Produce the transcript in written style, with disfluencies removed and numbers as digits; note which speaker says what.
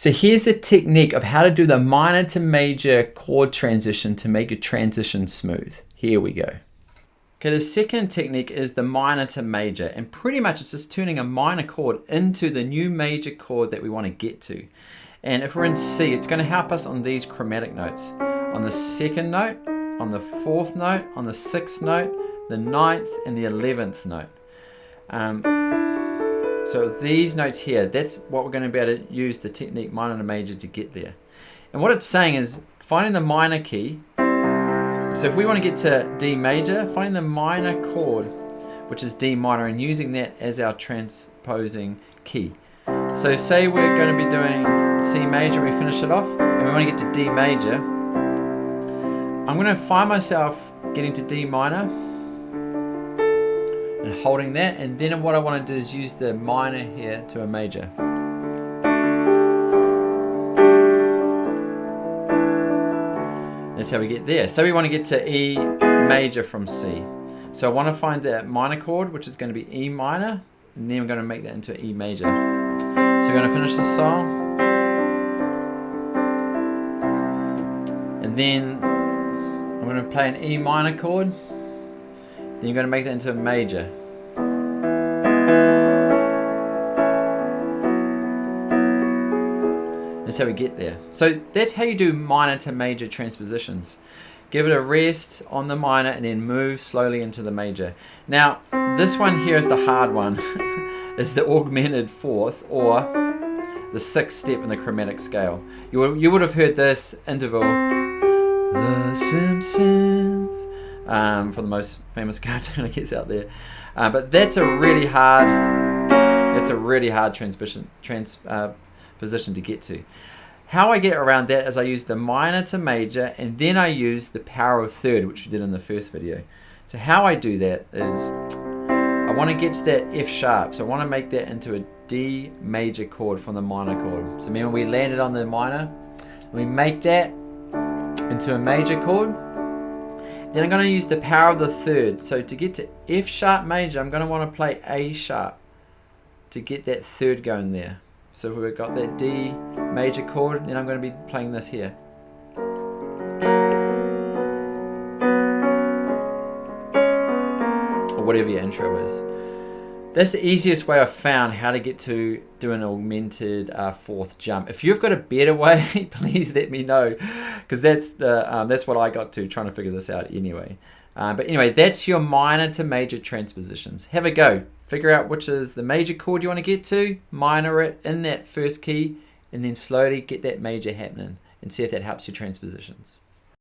Speaker 1: So here's the technique of how to do the minor to major chord transition to make your transition smooth. Here we go. Okay, the second technique is the minor to major, and pretty much it's just turning a minor chord into the new major chord that we want to get to. And if we're in C, it's going to help us on these chromatic notes. On the second note, on the fourth note, on the sixth note, the ninth, and the 11th note. So these notes here, that's what we're going to be able to use the technique minor to major to get there. And what it's saying is finding the minor key. So if we want to get to D major, finding the minor chord, which is D minor, and using that as our transposing key. So say we're going to be doing C major, we finish it off, and we want to get to D major. I'm going to find myself getting to D minor, and holding that, and then what I want to do is use the minor here to a major. That's how we get there. So we want to get to E major from C. So I want to find that minor chord, which is going to be E minor, and then I'm going to make that into E major. So we're going to finish this song, and then I'm going to play an E minor chord. Then you're going to make that into a major. That's how we get there. So that's how you do minor to major transpositions. Give it a rest on the minor and then move slowly into the major. Now, this one here is the hard one. It's the augmented fourth, or the sixth step in the chromatic scale. You would have heard this interval, The Simpsons, for the most famous cartoon I guess out there, but that's a really hard transposition to get to. How I get around that is I use the minor to major, and then I use the power of third, which we did in the first video. So how I do that is I want to get to that F sharp, so I want to make that into a D major chord from the minor chord. So remember we landed on the minor, we make that into a major chord. Then I'm going to use the power of the third. So to get to F sharp major, I'm going to want to play A sharp to get that third going there. So we've got that D major chord, then I'm going to be playing this here. Or whatever your intro is. That's the easiest way I've found how to get to do an augmented fourth jump. If you've got a better way, please let me know, because that's what I got to trying to figure this out anyway. But anyway, that's your minor to major transpositions. Have a go. Figure out which is the major chord you want to get to, minor it in that first key, and then slowly get that major happening and see if that helps your transpositions.